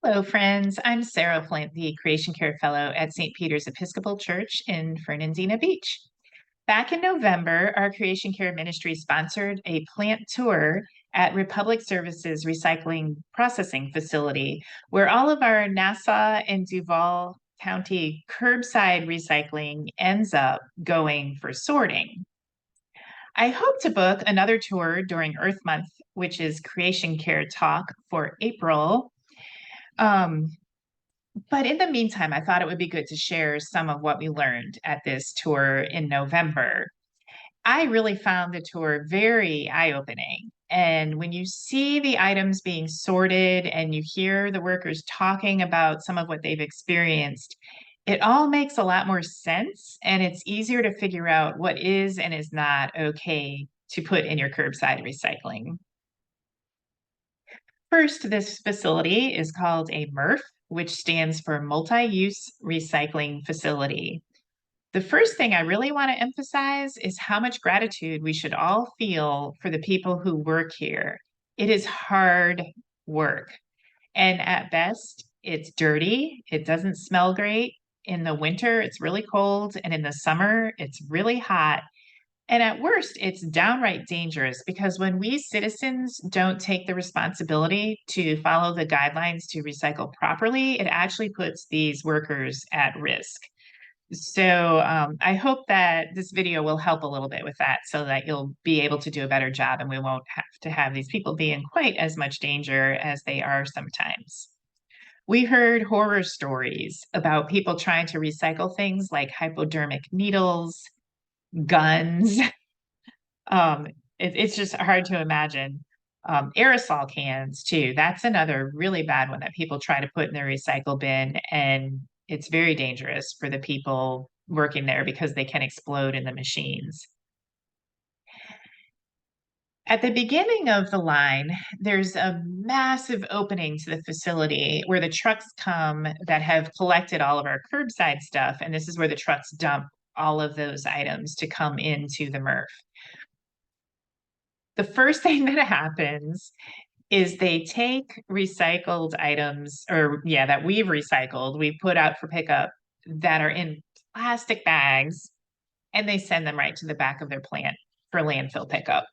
Hello, friends. I'm Sarah Flint, the Creation Care Fellow at St. Peter's Episcopal Church in Fernandina Beach. Back in November, our Creation Care Ministry sponsored a plant tour at Republic Services Recycling Processing Facility, where all of our Nassau and Duval County curbside recycling ends up going for sorting. I hope to book another tour during Earth Month, which is Creation Care Talk for April. Um, But in the meantime, I thought it would be good to share some of what we learned at this tour in November. I really found the tour very eye-opening. And when you see the items being sorted and you hear the workers talking about some of what they've experienced, it all makes a lot more sense. And it's easier to figure out what is and is not okay to put in your curbside recycling. First, this facility is called a MRF, which stands for Multi-Use Recycling Facility. The first thing I really want to emphasize is how much gratitude we should all feel for the people who work here. It is hard work, and at best, it's dirty. It doesn't smell great. In the winter, it's really cold, and in the summer, it's really hot. And at worst, it's downright dangerous because when we citizens don't take the responsibility to follow the guidelines to recycle properly, it actually puts these workers at risk. So I hope that this video will help a little bit with that so that you'll be able to do a better job and we won't have to have these people be in quite as much danger as they are sometimes. We heard horror stories about people trying to recycle things like hypodermic needles, guns. Um, it's just hard to imagine. Aerosol cans too. That's another really bad one that people try to put in their recycle bin, and it's very dangerous for the people working there because they can explode in the machines. At the beginning of the line, there's a massive opening to the facility where the trucks come that have collected all of our curbside stuff, and this is where the trucks dump all of those items to come into the MRF. The first thing that happens is they take recycled items, or yeah, that we've recycled, we put out for pickup that are in plastic bags, and they send them right to the back of their plant for landfill pickup.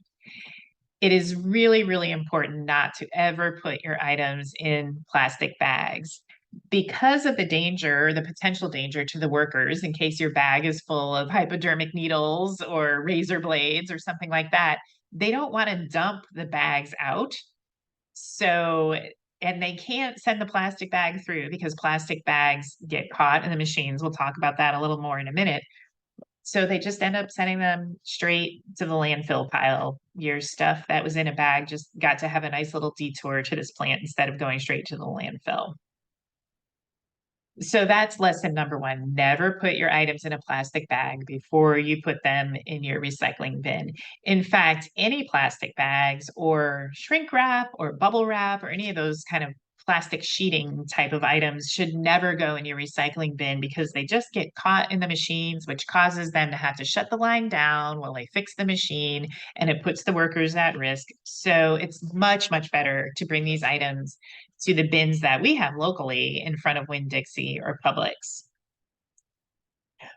It is really, really important not to ever put your items in plastic bags because of the danger, the potential danger to the workers in case your bag is full of hypodermic needles or razor blades or something like that. They don't want to dump the bags out. So, and they can't send the plastic bag through because plastic bags get caught in the machines. We'll talk about that a little more in a minute. So they just end up sending them straight to the landfill pile. Your stuff that was in a bag just got to have a nice little detour to this plant instead of going straight to the landfill. So that's lesson number one. Never put your items in a plastic bag before you put them in your recycling bin. In fact, any plastic bags or shrink wrap or bubble wrap or any of those kind of plastic sheeting type of items should never go in your recycling bin because they just get caught in the machines, which causes them to have to shut the line down while they fix the machine, and it puts the workers at risk. So it's much, much better to bring these items to the bins that we have locally in front of Winn-Dixie or Publix.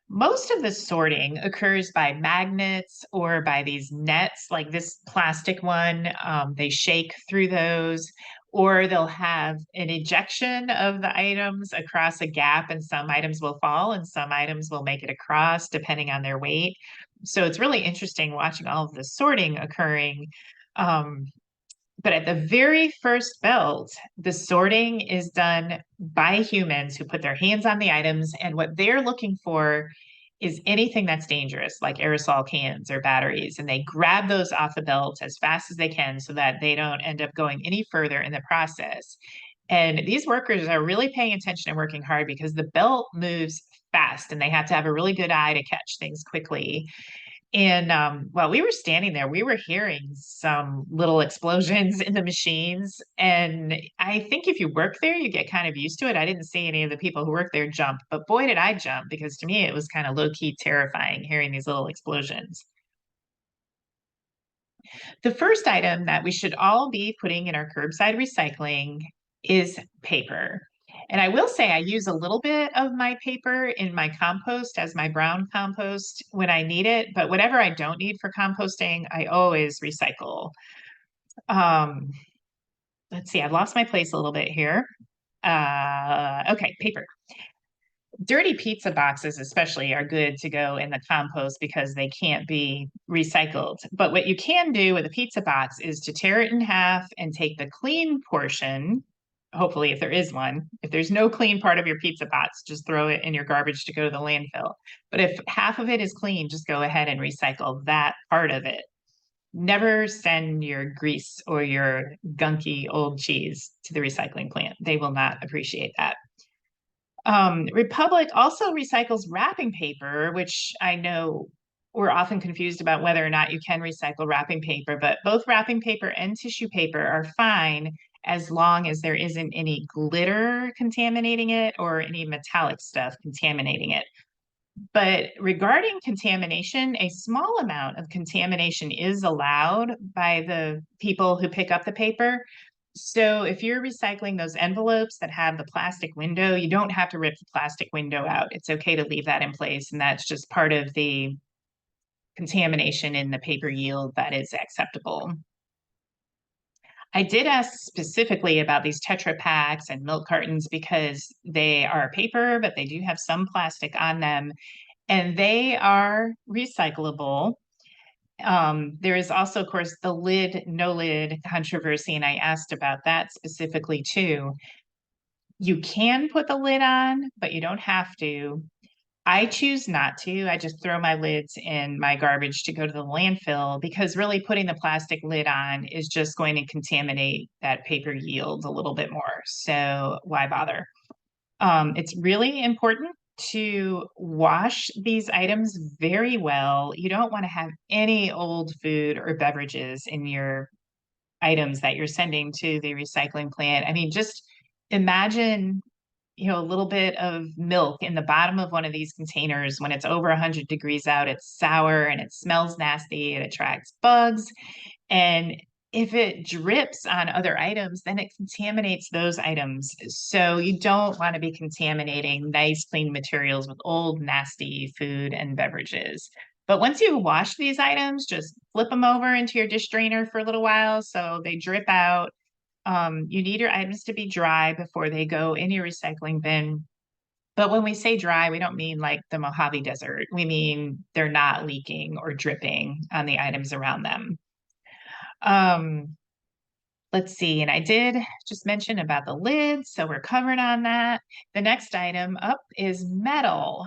Most of the sorting occurs by magnets or by these nets, like this plastic one. They shake through those, or they'll have an ejection of the items across a gap, and some items will fall and some items will make it across depending on their weight. So it's really interesting watching all of the sorting occurring. But at the very first belt, the sorting is done by humans who put their hands on the items, and what they're looking for is anything that's dangerous, like aerosol cans or batteries, and they grab those off the belt as fast as they can so that they don't end up going any further in the process. And these workers are really paying attention and working hard because the belt moves fast and they have to have a really good eye to catch things quickly. And while we were standing there, we were hearing some little explosions in the machines. And I think if you work there, you get kind of used to it. I didn't see any of the people who work there jump, but boy, did I jump because to me it was kind of low key terrifying hearing these little explosions. The first item that we should all be putting in our curbside recycling is paper. And I will say I use a little bit of my paper in my compost as my brown compost when I need it, but whatever I don't need for composting, I always recycle. Um, let's see, I've lost my place a little bit here. Okay, paper. Dirty pizza boxes, especially, are good to go in the compost because they can't be recycled. But what you can do with a pizza box is to tear it in half and take the clean portion. Hopefully, if there is one, if there's no clean part of your pizza box, just throw it in your garbage to go to the landfill. But if half of it is clean, just go ahead and recycle that part of it. Never send your grease or your gunky old cheese to the recycling plant. They will not appreciate that. Republic also recycles wrapping paper, which I know we're often confused about whether or not you can recycle wrapping paper, but both wrapping paper and tissue paper are fine as long as there isn't any glitter contaminating it or any metallic stuff contaminating it. But regarding contamination, a small amount of contamination is allowed by the people who pick up the paper. So if you're recycling those envelopes that have the plastic window, you don't have to rip the plastic window out. It's okay to leave that in place, and that's just part of the contamination in the paper yield that is acceptable. I did ask specifically about these Tetra Paks and milk cartons because they are paper, but they do have some plastic on them, and they are recyclable. There is also, of course, the lid, no lid controversy, and I asked about that specifically too. You can put the lid on, but you don't have to. I choose not to. I just throw my lids in my garbage to go to the landfill because really putting the plastic lid on is just going to contaminate that paper yield a little bit more. So why bother? It's really important to wash these items very well. You don't want to have any old food or beverages in your items that you're sending to the recycling plant. I mean, just imagine, a little bit of milk in the bottom of one of these containers when it's over 100 degrees out. It's sour and it smells nasty. It attracts bugs. And if it drips on other items, then it contaminates those items. So you don't want to be contaminating nice, clean materials with old, nasty food and beverages. But once you wash these items, just flip them over into your dish drainer for a little while so they drip out. You need your items to be dry before they go in your recycling bin. But when we say dry, we don't mean like the Mojave Desert. We mean they're not leaking or dripping on the items around them. Um, let's see, and I did just mention about the lid, so we're covered on that. The next item up is metal.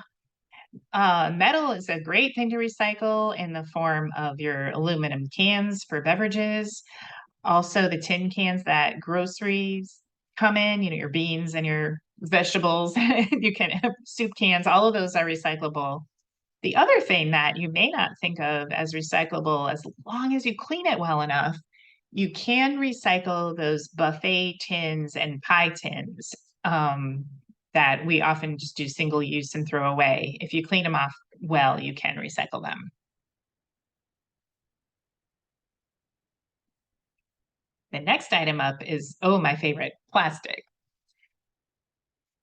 Metal is a great thing to recycle in the form of your aluminum cans for beverages. Also, the tin cans that groceries come in, your beans and your vegetables, you can have soup cans, all of those are recyclable. The other thing that you may not think of as recyclable, as long as you clean it well enough, you can recycle those buffet tins and pie tins that we often just do single use and throw away. If you clean them off well, you can recycle them. The next item up is, oh, my favorite, plastic.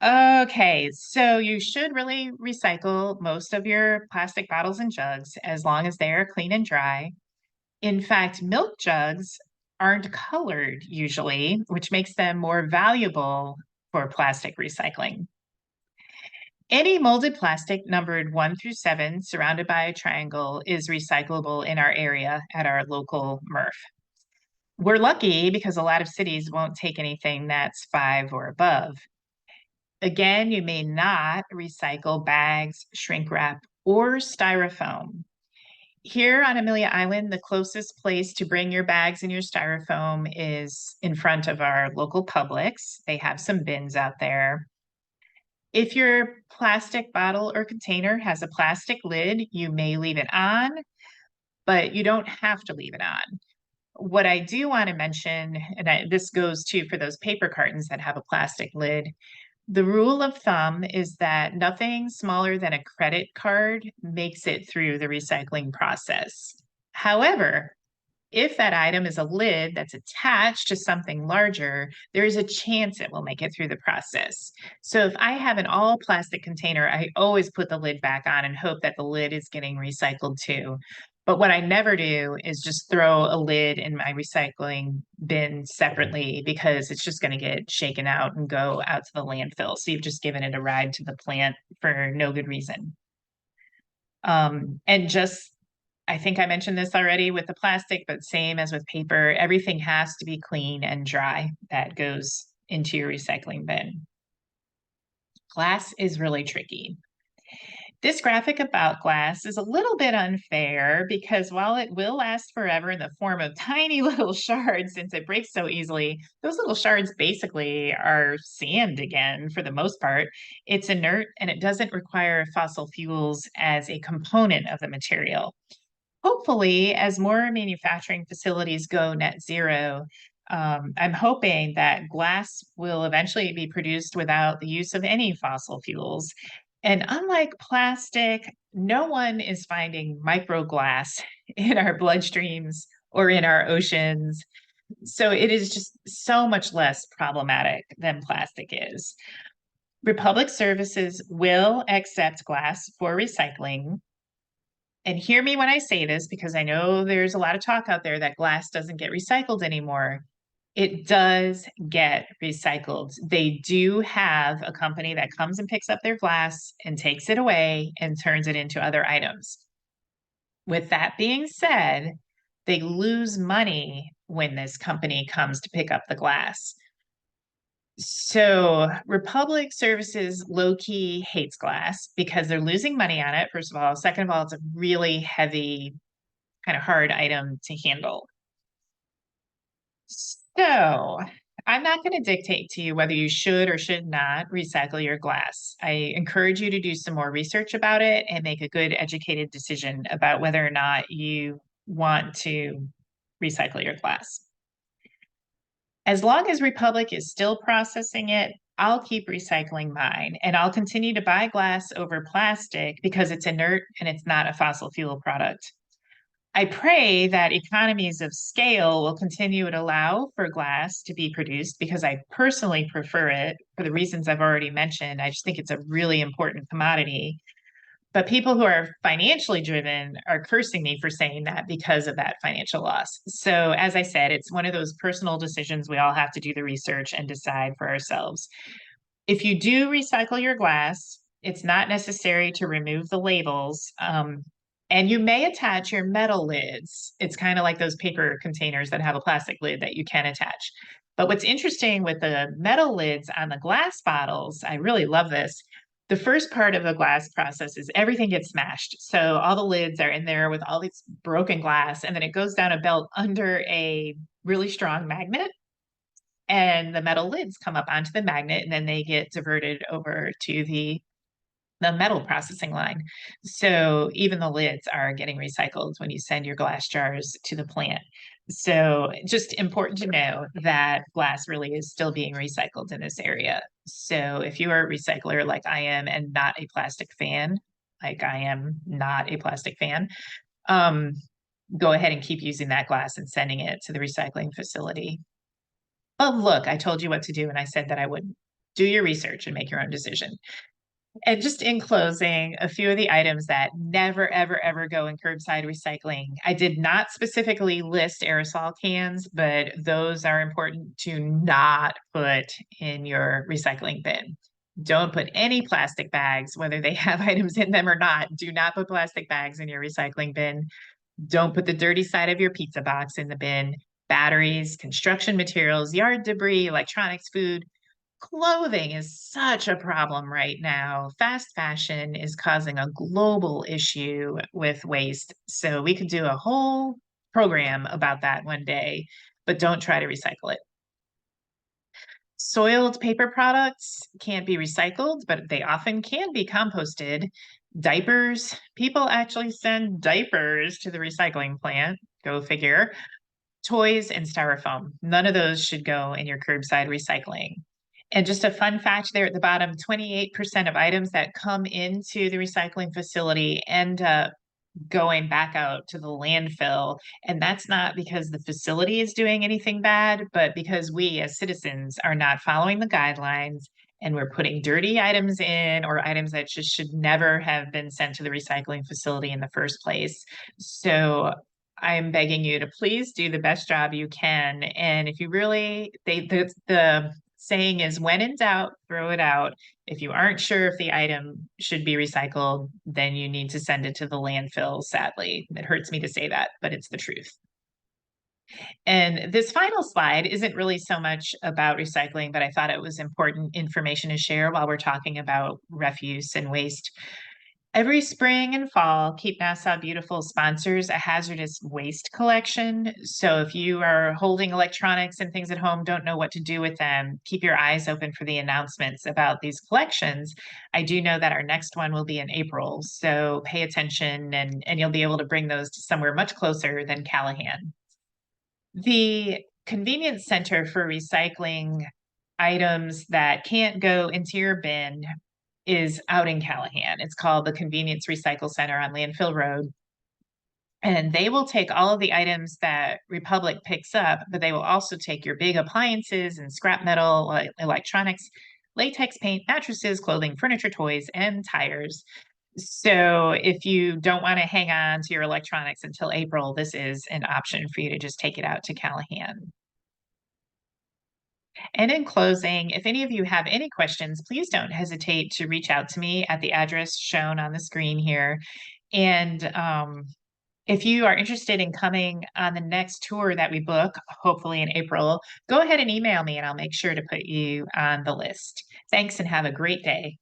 Okay, so you should really recycle most of your plastic bottles and jugs as long as they are clean and dry. In fact, milk jugs aren't colored usually, which makes them more valuable for plastic recycling. Any molded plastic numbered 1 through 7 surrounded by a triangle is recyclable in our area at our local MRF. We're lucky because a lot of cities won't take anything that's 5 or above. Again, you may not recycle bags, shrink wrap, or styrofoam. Here on Amelia Island, the closest place to bring your bags and your styrofoam is in front of our local Publix. They have some bins out there. If your plastic bottle or container has a plastic lid, you may leave it on, but you don't have to leave it on. What I do want to mention, and this goes too for those paper cartons that have a plastic lid, the rule of thumb is that nothing smaller than a credit card makes it through the recycling process. However, If that item is a lid that's attached to something larger, there is a chance it will make it through the process. So if I have an all plastic container, I always put the lid back on and hope that the lid is getting recycled too. But what I never do is just throw a lid in my recycling bin separately because it's just going to get shaken out and go out to the landfill. So you've just given it a ride to the plant for no good reason. And just, I think I mentioned this already with the plastic, but same as with paper, everything has to be clean and dry that goes into your recycling bin. Glass is really tricky. This graphic about glass is a little bit unfair because while it will last forever in the form of tiny little shards, since it breaks so easily, those little shards basically are sand again for the most part. It's inert and it doesn't require fossil fuels as a component of the material. Hopefully, as more manufacturing facilities go net zero, I'm hoping that glass will eventually be produced without the use of any fossil fuels. And unlike plastic, no one is finding microglass in our bloodstreams or in our oceans. So it is just so much less problematic than plastic is. Republic Services will accept glass for recycling. And hear me when I say this, because I know there's a lot of talk out there that glass doesn't get recycled anymore. It does get recycled. They do have a company that comes and picks up their glass and takes it away and turns it into other items. With that being said, they lose money when this company comes to pick up the glass. So Republic Services low-key hates glass because they're losing money on it, first of all. Second of all, it's a really heavy, kind of hard item to handle. So I'm not going to dictate to you whether you should or should not recycle your glass. I encourage you to do some more research about it and make a good educated decision about whether or not you want to recycle your glass. As long as Republic is still processing it, I'll keep recycling mine and I'll continue to buy glass over plastic because it's inert and it's not a fossil fuel product. I pray that economies of scale will continue to allow for glass to be produced because I personally prefer it for the reasons I've already mentioned. I just think it's a really important commodity. But people who are financially driven are cursing me for saying that because of that financial loss. So, as I said, it's one of those personal decisions we all have to do the research and decide for ourselves. If you do recycle your glass, it's not necessary to remove the labels. And you may attach your metal lids. It's kind of like those paper containers that have a plastic lid that you can attach. But what's interesting with the metal lids on the glass bottles, I really love this. The first part of the glass process is everything gets smashed. So all the lids are in there with all this broken glass, and then it goes down a belt under a really strong magnet and the metal lids come up onto the magnet and then they get diverted over to the metal processing line. So even the lids are getting recycled when you send your glass jars to the plant. So just important to know that glass really is still being recycled in this area. So if you are a recycler like I am and not a plastic fan, like I am not a plastic fan, um, go ahead and keep using that glass and sending it to the recycling facility. Oh, look, I told you what to do and I said that I would. Do your research and make your own decision. And just in closing, a few of the items that never, ever, ever go in curbside recycling. I did not specifically list aerosol cans, but those are important to not put in your recycling bin. Don't put any plastic bags, whether they have items in them or not. Do not put plastic bags in your recycling bin. Don't put the dirty side of your pizza box in the bin. Batteries, construction materials, yard debris, electronics, food. Clothing is such a problem right now. Fast fashion is causing a global issue with waste. So we could do a whole program about that one day, but don't try to recycle it. Soiled paper products can't be recycled, but they often can be composted. Diapers, people actually send diapers to the recycling plant. Go figure. Toys and styrofoam, none of those should go in your curbside recycling. And just a fun fact there at the bottom, 28% of items that come into the recycling facility end up going back out to the landfill. And that's not because the facility is doing anything bad, but because we as citizens are not following the guidelines and we're putting dirty items in or items that just should never have been sent to the recycling facility in the first place. So I'm begging you to please do the best job you can. And if you really, the saying is when in doubt, throw it out. If you aren't sure if the item should be recycled, then you need to send it to the landfill, sadly. It hurts me to say that, but it's the truth. And this final slide isn't really so much about recycling, but I thought it was important information to share while we're talking about refuse and waste. Every spring and fall, Keep Nassau Beautiful sponsors a hazardous waste collection. So if you are holding electronics and things at home, don't know what to do with them, keep your eyes open for the announcements about these collections. I do know that our next one will be in April, so pay attention and you'll be able to bring those to somewhere much closer than Callahan. The convenience center for recycling items that can't go into your bin is out in Callahan. It's called the Convenience Recycle Center on Landfill Road. And they will take all of the items that Republic picks up, but they will also take your big appliances and scrap metal, electronics, latex paint, mattresses, clothing, furniture, toys, and tires. So if you don't want to hang on to your electronics until April, this is an option for you to just take it out to Callahan. And in closing, if any of you have any questions, please don't hesitate to reach out to me at the address shown on the screen here. And if you are interested in coming on the next tour that we book, hopefully in April, go ahead and email me and I'll make sure to put you on the list. Thanks and have a great day.